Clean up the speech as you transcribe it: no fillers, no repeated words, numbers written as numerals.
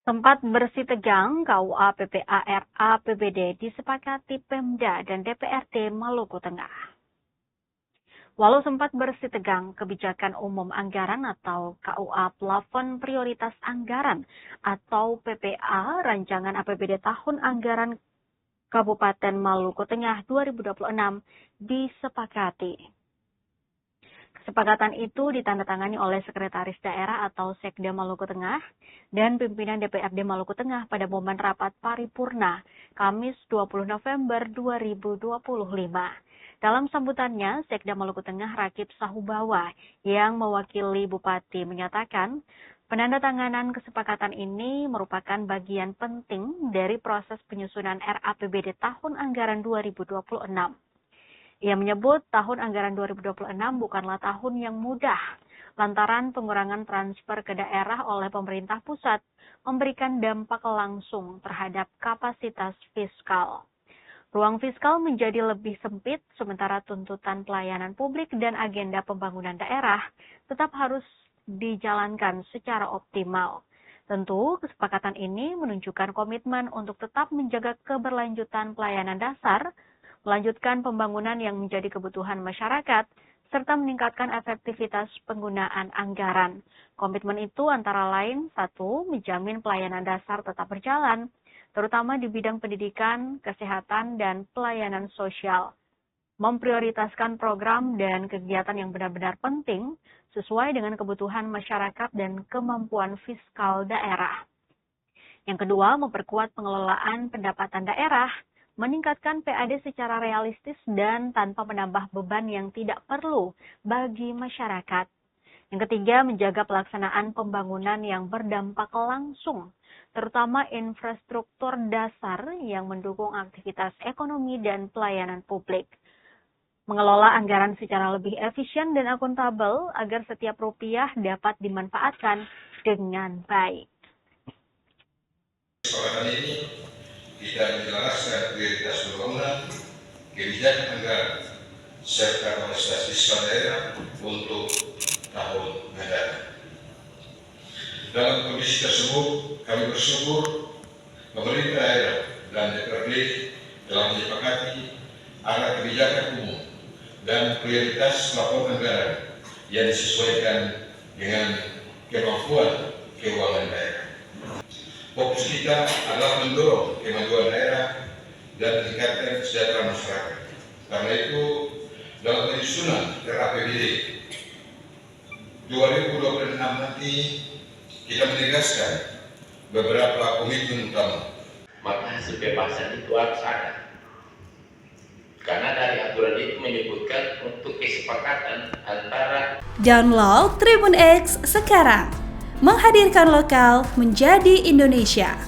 Sempat bersih tegang, KUA PPAR APBD disepakati Pemda dan DPRD Maluku Tengah. Walau sempat bersih tegang, kebijakan umum anggaran atau KUA plafon prioritas anggaran atau PPA rancangan APBD tahun anggaran Kabupaten Maluku Tengah 2026 disepakati. Kesepakatan itu ditandatangani oleh Sekretaris Daerah atau Sekda Maluku Tengah dan pimpinan DPRD Maluku Tengah pada momen rapat paripurna Kamis 20 November 2025. Dalam sambutannya, Sekda Maluku Tengah Rakib Sahubawa yang mewakili Bupati menyatakan penandatanganan kesepakatan ini merupakan bagian penting dari proses penyusunan RAPBD tahun anggaran 2026. Ia menyebut tahun anggaran 2026 bukanlah tahun yang mudah, lantaran pengurangan transfer ke daerah oleh pemerintah pusat memberikan dampak langsung terhadap kapasitas fiskal. Ruang fiskal menjadi lebih sempit, sementara tuntutan pelayanan publik dan agenda pembangunan daerah tetap harus dijalankan secara optimal. Tentu, kesepakatan ini menunjukkan komitmen untuk tetap menjaga keberlanjutan pelayanan dasar, melanjutkan pembangunan yang menjadi kebutuhan masyarakat, serta meningkatkan efektivitas penggunaan anggaran. Komitmen itu antara lain, 1. Menjamin pelayanan dasar tetap berjalan, terutama di bidang pendidikan, kesehatan, dan pelayanan sosial. Memprioritaskan program dan kegiatan yang benar-benar penting sesuai dengan kebutuhan masyarakat dan kemampuan fiskal daerah. Yang kedua, memperkuat pengelolaan pendapatan daerah, meningkatkan PAD secara realistis dan tanpa menambah beban yang tidak perlu bagi masyarakat. Yang ketiga, menjaga pelaksanaan pembangunan yang berdampak langsung, terutama infrastruktur dasar yang mendukung aktivitas ekonomi dan pelayanan publik. Mengelola anggaran secara lebih efisien dan akuntabel agar setiap rupiah dapat dimanfaatkan dengan baik. Kesepakatan ini kita menjelaskan prioritas pembangunan, kebijakan anggaran, serta kapasitas fiskal daerah untuk tahun mendatang. Dalam kondisi tersebut, kami bersyukur pemerintah daerah dan DPRD telah menyepakati arah kebijakan umum dan prioritas plafon anggaran yang disesuaikan dengan kemampuan keuangan daerah. Fokus kita adalah mendorong kemajuan daerah dan meningkatkan kesejahteraan masyarakat. Karena itu, dalam penyusunan RAPBD 2026 nanti, kita menegaskan beberapa komitmen utama. Maka hasil bebasan itu harus ada. Karena dari aturan itu menyebutkan untuk kesepakatan antara Download Tribun X sekarang. Menghadirkan lokal menjadi Indonesia.